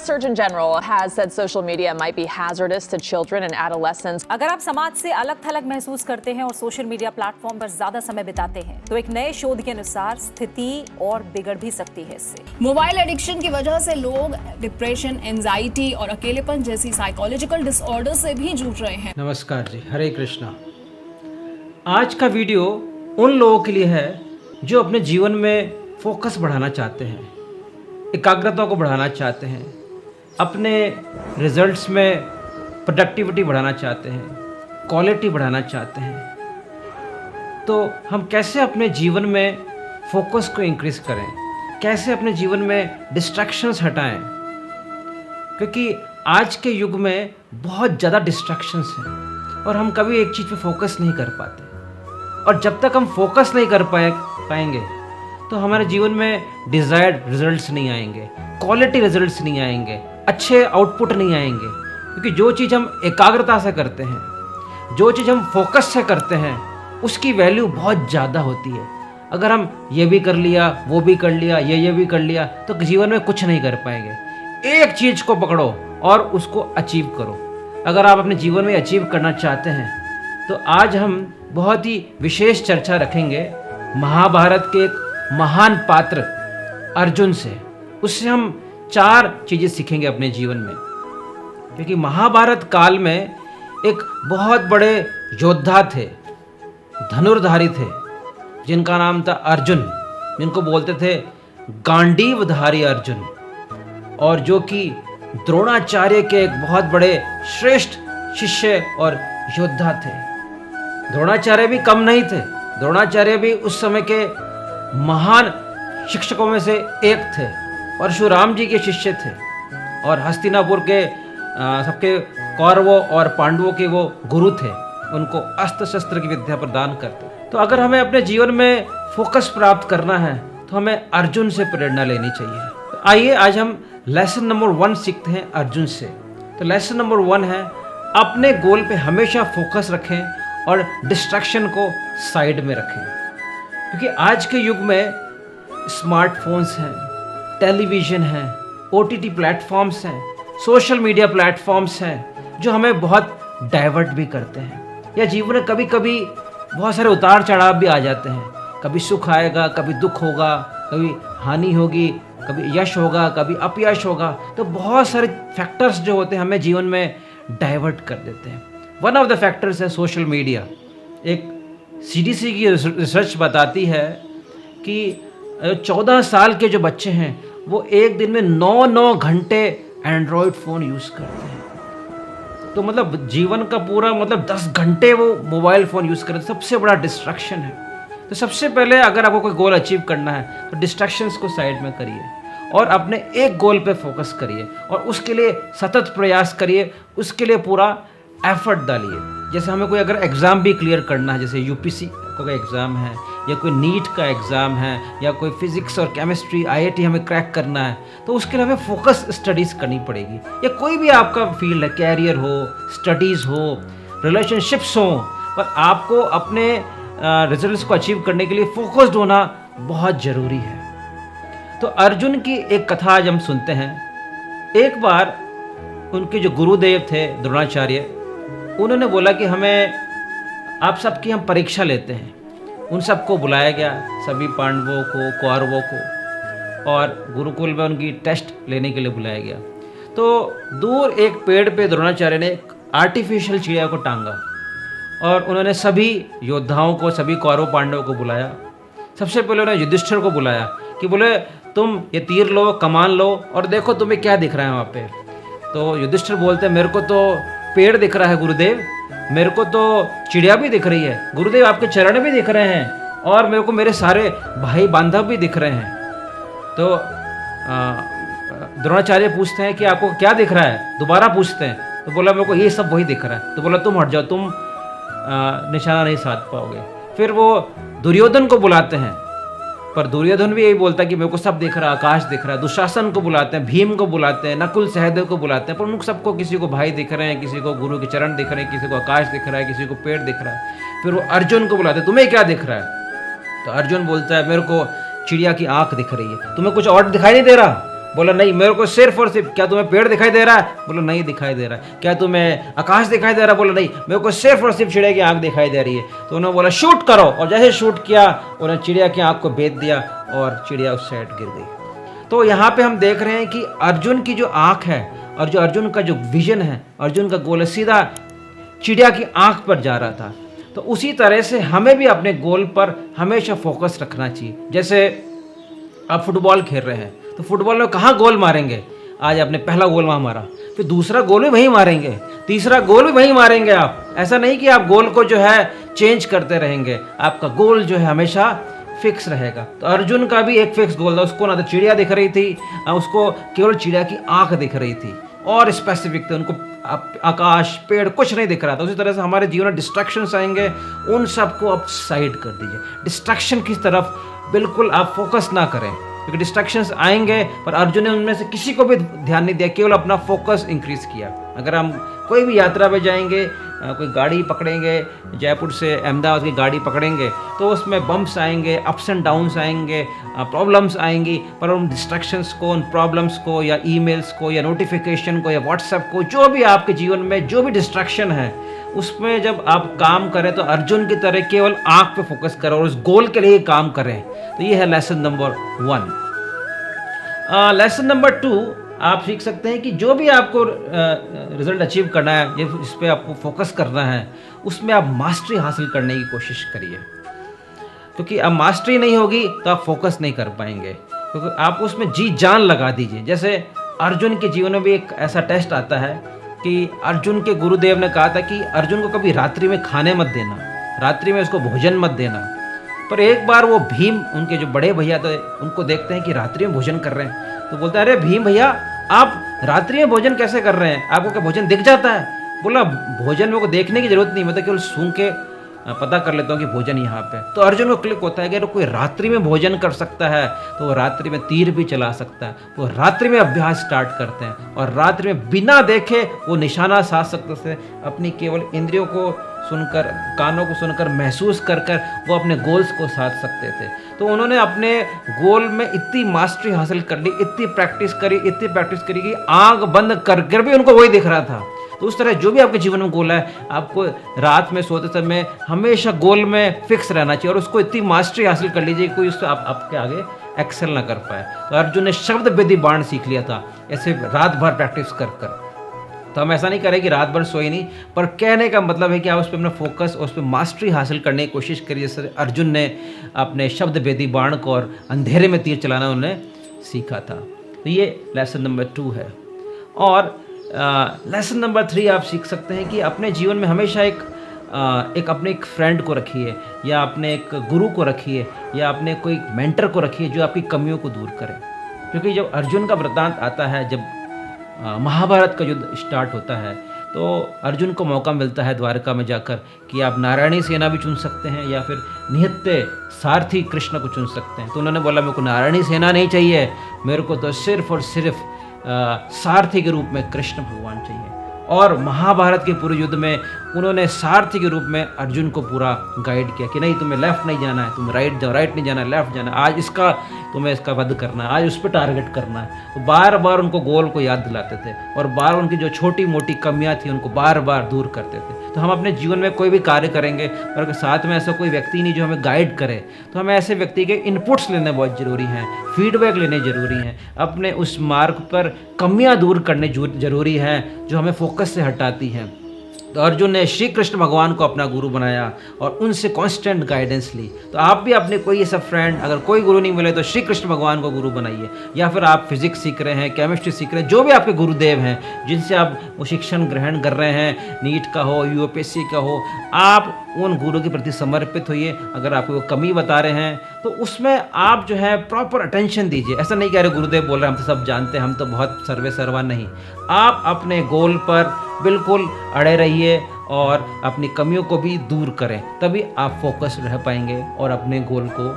Surgeon General has said social media might be hazardous to children and adolescents. अगर आप समाज से अलग थलग महसूस करते हैं और सोशल मीडिया प्लेटफॉर्म पर ज्यादा समय बिताते हैं तो एक नए शोध के अनुसार स्थिति और बिगड़ भी सकती है इससे। मोबाइल एडिक्शन की वजह से लोग डिप्रेशन, एंजाइटी और अकेलेपन जैसी साइकोलॉजिकल डिसऑर्डर से भी जूझ रहे हैं। नमस्कार जी, हरे कृष्णा। आज का वीडियो उन लोगों के लिए है जो अपने जीवन में फोकस बढ़ाना चाहते हैं, एकाग्रता को बढ़ाना चाहते हैं, अपने रिजल्ट्स में प्रोडक्टिविटी बढ़ाना चाहते हैं, क्वालिटी बढ़ाना चाहते हैं। तो हम कैसे अपने जीवन में फोकस को इंक्रीज करें, कैसे अपने जीवन में डिस्ट्रैक्शंस हटाएं, क्योंकि आज के युग में बहुत ज़्यादा डिस्ट्रैक्शंस हैं और हम कभी एक चीज़ पे फोकस नहीं कर पाते। और जब तक हम फोकस नहीं कर पाएंगे तो हमारे जीवन में डिज़ायर्ड रिजल्ट्स नहीं आएंगे, क्वालिटी रिजल्ट्स नहीं आएंगे, अच्छे आउटपुट नहीं आएंगे। क्योंकि जो चीज़ हम एकाग्रता से करते हैं, जो चीज़ हम फोकस से करते हैं, उसकी वैल्यू बहुत ज़्यादा होती है। अगर हम ये भी कर लिया, वो भी कर लिया, ये भी कर लिया, तो जीवन में कुछ नहीं कर पाएंगे। एक चीज़ को पकड़ो और उसको अचीव करो। अगर आप अपने जीवन में अचीव करना चाहते हैं तो आज हम बहुत ही विशेष चर्चा रखेंगे महाभारत के एक महान पात्र अर्जुन से। उससे हम 4 चीज़ें सीखेंगे अपने जीवन में, क्योंकि महाभारत काल में एक बहुत बड़े योद्धा थे, धनुर्धारी थे, जिनका नाम था अर्जुन, जिनको बोलते थे गांडीवधारी अर्जुन, और जो कि द्रोणाचार्य के एक बहुत बड़े श्रेष्ठ शिष्य और योद्धा थे। द्रोणाचार्य भी कम नहीं थे, द्रोणाचार्य भी उस समय के महान शिक्षकों में से एक थे, परशुराम जी के शिष्य थे और हस्तिनापुर के सबके कौरवों और पांडवों के वो गुरु थे, उनको अस्त्र शस्त्र की विद्या प्रदान करते। तो अगर हमें अपने जीवन में फोकस प्राप्त करना है तो हमें अर्जुन से प्रेरणा लेनी चाहिए। तो आइए आज हम लेसन नंबर 1 सीखते हैं अर्जुन से। तो लेसन नंबर 1 है, अपने गोल पे हमेशा फोकस रखें और डिस्ट्रैक्शन को साइड में रखें। क्योंकि आज के युग में स्मार्टफोन्स हैं, टेलीविज़न हैं, OTT प्लेटफॉर्म्स हैं, सोशल मीडिया प्लेटफॉर्म्स हैं, जो हमें बहुत डाइवर्ट भी करते हैं। या जीवन में कभी कभी बहुत सारे उतार चढ़ाव भी आ जाते हैं। कभी सुख आएगा, कभी दुख होगा, कभी हानि होगी, कभी यश होगा, कभी अपयश होगा। तो बहुत सारे फैक्टर्स जो होते हैं हमें जीवन में डाइवर्ट कर देते हैं। वन ऑफ द फैक्टर्स है सोशल मीडिया। एक CDC की रिसर्च बताती है कि 14 साल के जो बच्चे हैं वो एक दिन में 9 घंटे एंड्रॉयड फ़ोन यूज़ करते हैं। तो मतलब जीवन का पूरा 10 घंटे वो मोबाइल फ़ोन यूज़ करते हैं। सबसे बड़ा डिस्ट्रैक्शन है। तो सबसे पहले अगर आपको कोई गोल अचीव करना है तो डिस्ट्रैक्शंस को साइड में करिए और अपने एक गोल पे फोकस करिए और उसके लिए सतत प्रयास करिए, उसके लिए पूरा एफर्ट डालिए। जैसे हमें कोई अगर एग्ज़ाम भी क्लियर करना है, जैसे UPC का एग्ज़ाम है या कोई नीट का एग्ज़ाम है या कोई फिज़िक्स और केमिस्ट्री IIT हमें क्रैक करना है, तो उसके लिए हमें फोकस स्टडीज़ करनी पड़ेगी। या कोई भी आपका फील्ड है, कैरियर हो, स्टडीज़ हो, रिलेशनशिप्स हो, पर आपको अपने रिजल्ट्स को अचीव करने के लिए फोकस्ड होना बहुत ज़रूरी है। तो अर्जुन की एक कथा आज हम सुनते हैं। एक बार उनके जो गुरुदेव थे द्रोणाचार्य, उन्होंने बोला कि हमें आप सबकी हम परीक्षा लेते हैं। उन सबको बुलाया गया, सभी पांडवों को, कौरवों को, और गुरुकुल में उनकी टेस्ट लेने के लिए बुलाया गया। तो दूर एक पेड़ पे द्रोणाचार्य ने एक आर्टिफिशियल चिड़िया को टांगा और उन्होंने सभी योद्धाओं को, सभी कौरव पांडवों को बुलाया। सबसे पहले उन्होंने युधिष्ठिर को बुलाया कि बोले तुम ये तीर लो, कमान लो और देखो तुम्हें क्या दिख रहा है वहाँ पे। तो युधिष्ठिर बोलते हैं मेरे को तो पेड़ दिख रहा है गुरुदेव, मेरे को तो चिड़िया भी दिख रही है गुरुदेव, आपके चरण भी दिख रहे हैं और मेरे को मेरे सारे भाई बांधव भी दिख रहे हैं। तो द्रोणाचार्य पूछते हैं कि आपको क्या दिख रहा है, दोबारा पूछते हैं। तो बोला मेरे को ये सब वही दिख रहा है। तो बोला तुम हट जाओ, तुम निशाना नहीं साध पाओगे। फिर वो दुर्योधन को बुलाते हैं, पर दुर्योधन भी यही बोलता है कि मेरे को सब दिख रहा है, आकाश दिख रहा है। दुशासन को बुलाते हैं, भीम को बुलाते हैं, नकुल सहदेव को बुलाते हैं, पर उन सबको किसी को भाई दिख रहे हैं, किसी को गुरु के चरण दिख रहे हैं, किसी को आकाश दिख रहा है, किसी को पेड़ दिख रहा है। फिर वो अर्जुन को बुलाते हैं, तुम्हें क्या दिख रहा है? तो अर्जुन बोलता है मेरे को चिड़िया की आंख दिख रही है। तुम्हें कुछ और दिखाई नहीं दे रहा? बोला नहीं, मेरे को सिर्फ और सिर्फ, क्या तुम्हें पेड़ दिखाई दे रहा है? बोला नहीं दिखाई दे रहा है। क्या तुम्हें आकाश दिखाई दे रहा है? बोला नहीं, मेरे को सिर्फ और सिर्फ चिड़िया की आंख दिखाई दे रही है। तो उन्होंने बोला शूट करो, और जैसे शूट किया उन्होंने चिड़िया की आंख को भेद दिया और चिड़िया उस साइड गिर गई। तो यहाँ पे हम देख रहे हैं कि अर्जुन की जो आंख है और जो अर्जुन का जो विजन है, अर्जुन का गोल सीधा चिड़िया की आंख पर जा रहा था। तो उसी तरह से हमें भी अपने गोल पर हमेशा फोकस रखना चाहिए। जैसे आप फुटबॉल खेल रहे हैं तो फुटबॉल में कहाँ गोल मारेंगे? आज आपने पहला गोल वहाँ मारा, फिर दूसरा गोल भी वहीं मारेंगे, तीसरा गोल भी वहीं मारेंगे आप। ऐसा नहीं कि आप गोल को जो है चेंज करते रहेंगे, आपका गोल जो है हमेशा फिक्स रहेगा। तो अर्जुन का भी एक फिक्स गोल था, उसको ना तो चिड़िया दिख रही थी, उसको केवल चिड़िया की आंख दिख रही थी और स्पेसिफिक थे, उनको आकाश पेड़ कुछ नहीं दिख रहा था। उसी तरह से हमारे जीवन में डिस्ट्रैक्शंस आएंगे, उन सबको आप साइड कर दीजिए। डिस्ट्रैक्शन की तरफ बिल्कुल आप फोकस ना करें, क्योंकि डिस्ट्रैक्शंस आएंगे, पर अर्जुन ने उनमें से किसी को भी ध्यान नहीं दिया, केवल अपना फोकस इंक्रीज किया। अगर हम कोई भी यात्रा पे जाएंगे, कोई गाड़ी पकड़ेंगे, जयपुर से अहमदाबाद की गाड़ी पकड़ेंगे, तो उसमें बम्प्स आएंगे, अप्स एंड डाउन्स आएंगे, प्रॉब्लम्स आएंगी, पर उन डिस्ट्रैक्शंस को, उन प्रॉब्लम्स को या ईमेल्स को या नोटिफिकेशन को या व्हाट्सएप को, जो भी आपके जीवन में जो भी डिस्ट्रैक्शन है, उसमें जब आप काम करें तो अर्जुन की तरह केवल आंख पे फोकस करें और उस गोल के लिए काम करें। तो ये है लेसन नंबर 1। लेसन नंबर 2 आप सीख सकते हैं कि जो भी आपको रिजल्ट अचीव करना है, इस पे आपको फोकस करना है, उसमें आप मास्टरी हासिल करने की कोशिश करिए, क्योंकि अब मास्टरी नहीं होगी तो आप फोकस नहीं कर पाएंगे, क्योंकि आप उसमें जी जान लगा दीजिए। जैसे अर्जुन के जीवन में भी एक ऐसा टेस्ट आता है कि अर्जुन के गुरुदेव ने कहा था कि अर्जुन को कभी रात्रि में खाने मत देना, रात्रि में उसको भोजन मत देना। पर एक बार वो भीम, उनके जो बड़े भैया थे, उनको देखते हैं कि रात्रि में भोजन कर रहे हैं, तो बोलता है अरे भीम भैया आप रात्रि में भोजन कैसे कर रहे हैं, आपको क्या भोजन दिख जाता है? बोला भोजन मेरे को देखने की जरूरत नहीं, मैं तो केवल सूंघ के पता कर लेता हूँ कि भोजन यहाँ पे। तो अर्जुन को क्लिक होता है कि अगर कोई रात्रि में भोजन कर सकता है तो वो रात्रि में तीर भी चला सकता है। वो रात्रि में अभ्यास स्टार्ट करते हैं और रात्रि में बिना देखे वो निशाना साध सकते थे, अपनी केवल इंद्रियों को सुनकर, कानों को सुनकर, महसूस कर कर वो अपने गोल्स को साध सकते थे। तो उन्होंने अपने गोल में इतनी मास्टरी हासिल कर ली, इतनी प्रैक्टिस करी कि आंख बंद कर कर भी उनको वही दिख रहा था। तो उस तरह जो भी आपके जीवन में गोल है, आपको रात में सोते समय हमेशा गोल में फिक्स रहना चाहिए और उसको इतनी मास्टरी हासिल कर लीजिए कोई उससे आपके आगे एक्सेल ना कर पाए। तो अर्जुन ने शब्द वेदी बाण सीख लिया था ऐसे रात भर प्रैक्टिस कर कर। तो हम ऐसा नहीं करें कि रात भर सोए नहीं, पर कहने का मतलब है कि आप उस पर अपना फोकस, उस पर मास्टरी हासिल करने की कोशिश करिए। जैसे अर्जुन ने अपने शब्द वेदी बाण को और अंधेरे में तीर चलाना उन्होंने सीखा था। तो ये लेसन नंबर 2 है। और लेसन नंबर 3 आप सीख सकते हैं कि अपने जीवन में हमेशा अपने एक फ्रेंड को रखिए, या अपने एक गुरु को रखिए, या अपने कोई मेंटर को रखिए जो आपकी कमियों को दूर करे। क्योंकि जब अर्जुन का वृत्तांत आता है, जब महाभारत का युद्ध स्टार्ट होता है, तो अर्जुन को मौका मिलता है द्वारका में जाकर कि आप नारायणी सेना भी चुन सकते हैं या फिर निहत्ते सारथी कृष्ण को चुन सकते हैं। तो उन्होंने बोला मेरे को नारायणी सेना नहीं चाहिए, मेरे को तो सिर्फ और सिर्फ सारथी के रूप में कृष्ण भगवान चाहिए। और महाभारत के पूरे युद्ध में उन्होंने सारथी के रूप में अर्जुन को पूरा गाइड किया कि नहीं तुम्हें लेफ्ट नहीं जाना है, तुम राइट जाओ, राइट नहीं जाना है, लेफ्ट जाना है, आज तुम्हें इसका वध करना है, आज उस पर टारगेट करना है। तो बार बार उनको गोल को याद दिलाते थे और बार उनकी जो छोटी मोटी कमियां थी उनको बार बार दूर करते थे। तो हम अपने जीवन में कोई भी कार्य करेंगे और अगर साथ में ऐसा कोई व्यक्ति नहीं जो हमें गाइड करे, तो हमें ऐसे व्यक्ति के इनपुट्स लेने बहुत ज़रूरी हैं, फीडबैक लेने ज़रूरी हैं, अपने उस मार्ग पर कमियां दूर करने ज़रूरी हैं जो हमें फोकस से हटाती हैं। तो अर्जुन ने श्री कृष्ण भगवान को अपना गुरु बनाया और उनसे कांस्टेंट गाइडेंस ली। तो आप भी अपने कोई ऐसा फ्रेंड, अगर कोई गुरु नहीं मिले तो श्री कृष्ण भगवान को गुरु बनाइए, या फिर आप फिजिक्स सीख रहे हैं, केमिस्ट्री सीख रहे हैं, जो भी आपके गुरुदेव हैं जिनसे आप वो शिक्षण ग्रहण कर रहे हैं, नीट का हो, यूपीएससी का हो, आप उन गुरु के प्रति समर्पित होइए। अगर आपको वो कमी बता रहे हैं तो उसमें आप जो है प्रॉपर अटेंशन दीजिए। ऐसा नहीं कह रहे गुरुदेव बोल रहे हैं हम तो सब जानते हैं, हम तो बहुत सर्वे सर्वा, नहीं। आप अपने गोल पर बिल्कुल अड़े रहिए और अपनी कमियों को भी दूर करें, तभी आप फोकस रह पाएंगे और अपने गोल को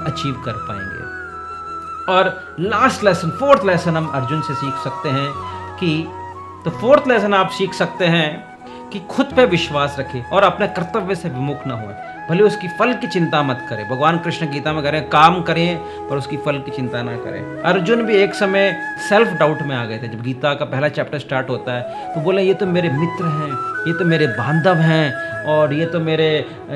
अचीव कर पाएंगे। और लास्ट लेसन, 4th लेसन हम अर्जुन से सीख सकते हैं कि, तो 4th लेसन आप सीख सकते हैं कि खुद पे विश्वास रखें और अपने कर्तव्य से विमुख ना हो। भले उसकी फल की चिंता मत करें। भगवान कृष्ण गीता में कह रहे हैं काम करें पर उसकी फल की चिंता ना करें। अर्जुन भी एक समय सेल्फ डाउट में आ गए थे। जब गीता का पहला चैप्टर स्टार्ट होता है तो बोले ये तो मेरे मित्र हैं, ये तो मेरे बांधव हैं, और ये तो मेरे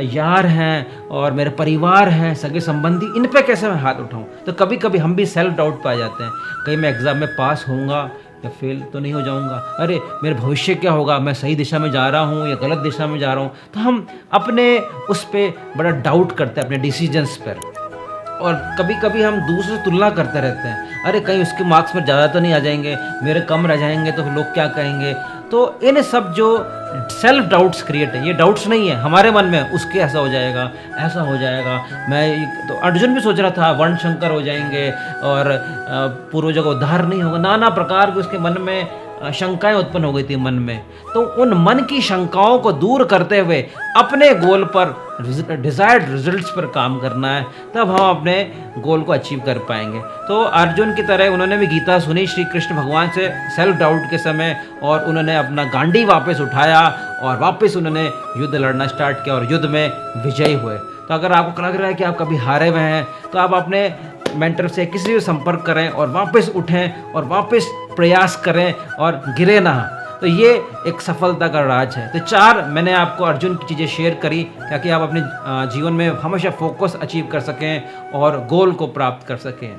यार हैं, और मेरे परिवार हैं, सगे संबंधी, इन पे कैसे मैं हाथ उठाऊं। तो कभी कभी हम भी सेल्फ डाउट पे आ जाते हैं, कहीं मैं एग्ज़ाम में पास होऊंगा या फेल तो नहीं हो जाऊंगा, अरे मेरे भविष्य क्या होगा, मैं सही दिशा में जा रहा हूँ या गलत दिशा में जा रहा हूँ। तो हम अपने उस पर बड़ा डाउट करते हैं, अपने डिसीजंस पर। और कभी कभी हम दूसरों से तुलना करते रहते हैं, अरे कहीं उसके मार्क्स में ज़्यादा तो नहीं आ जाएंगे, मेरे कम रह जाएंगे तो लोग क्या कहेंगे। तो इन सब जो सेल्फ डाउट्स क्रिएट है, ये डाउट्स नहीं है हमारे मन में, उसके ऐसा हो जाएगा, ऐसा हो जाएगा। तो अर्जुन भी सोच रहा था वर्ण शंकर हो जाएंगे और पूर्वजों का उद्धार नहीं होगा, नाना प्रकार के उसके मन में शंकाएं उत्पन्न हो गई थी मन में। तो उन मन की शंकाओं को दूर करते हुए अपने गोल पर, डिजायर्ड रिजल्ट्स पर काम करना है, तब हम अपने गोल को अचीव कर पाएंगे। तो अर्जुन की तरह उन्होंने भी गीता सुनी श्री कृष्ण भगवान से सेल्फ डाउट के समय, और उन्होंने अपना गांडी वापस उठाया और वापस उन्होंने युद्ध लड़ना स्टार्ट किया और युद्ध में विजयी हुए। तो अगर आपको लग रहा है कि आप कभी हारे हुए हैं तो आप अपने मेंटर से किसी भी संपर्क करें और वापस उठें और वापस प्रयास करें और गिरे ना। तो ये एक सफलता का राज है। तो 4 मैंने आपको अर्जुन की चीज़ें शेयर करी ताकि आप अपने जीवन में हमेशा फोकस अचीव कर सकें और गोल को प्राप्त कर सकें।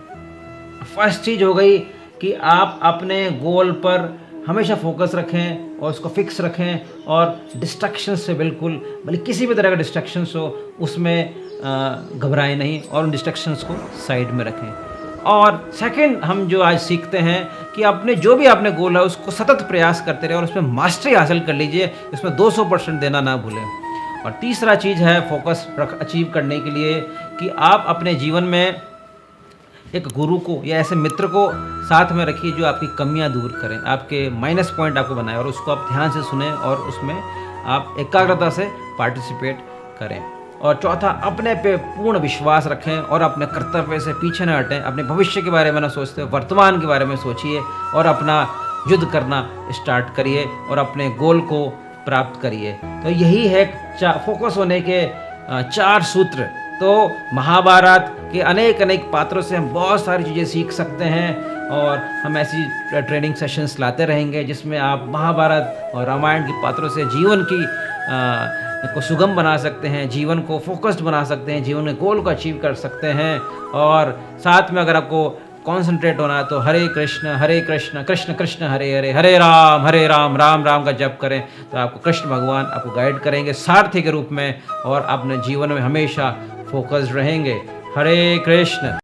फर्स्ट चीज़ हो गई कि आप अपने गोल पर हमेशा फोकस रखें और उसको फिक्स रखें, और डिस्ट्रैक्शंस से बिल्कुल, भले किसी भी तरह का डिस्ट्रैक्शंस हो उसमें घबराएं नहीं और उन डिस्ट्रैक्शंस को साइड में रखें। और सेकंड हम जो आज सीखते हैं कि अपने जो भी आपने गोल है उसको सतत प्रयास करते रहे और उसमें मास्टरी हासिल कर लीजिए, उसमें 200% देना ना भूलें। और तीसरा चीज़ है फोकस अचीव करने के लिए कि आप अपने जीवन में एक गुरु को या ऐसे मित्र को साथ में रखिए जो आपकी कमियां दूर करें, आपके माइनस पॉइंट आपको बनाए, और उसको आप ध्यान से सुने और उसमें आप एकाग्रता से पार्टिसिपेट करें। और चौथा, अपने पे पूर्ण विश्वास रखें और अपने कर्तव्य से पीछे न हटें। अपने भविष्य के बारे में ना सोचते, वर्तमान के बारे में सोचिए और अपना युद्ध करना स्टार्ट करिए और अपने गोल को प्राप्त करिए। तो यही है फोकस होने के 4 सूत्र। तो महाभारत के अनेक पात्रों से हम बहुत सारी चीज़ें सीख सकते हैं और हम ऐसी ट्रेनिंग सेशंस लाते रहेंगे जिसमें आप महाभारत और रामायण के पात्रों से जीवन की को सुगम बना सकते हैं, जीवन को फोकस्ड बना सकते हैं, जीवन में गोल को अचीव कर सकते हैं। और साथ में अगर आपको कॉन्सेंट्रेट होना है तो हरे कृष्ण कृष्ण कृष्ण हरे हरे, हरे राम राम राम का जप करें तो आपको कृष्ण भगवान आपको गाइड करेंगे सारथी के रूप में और अपने जीवन में हमेशा फोकस्ड रहेंगे। हरे कृष्ण।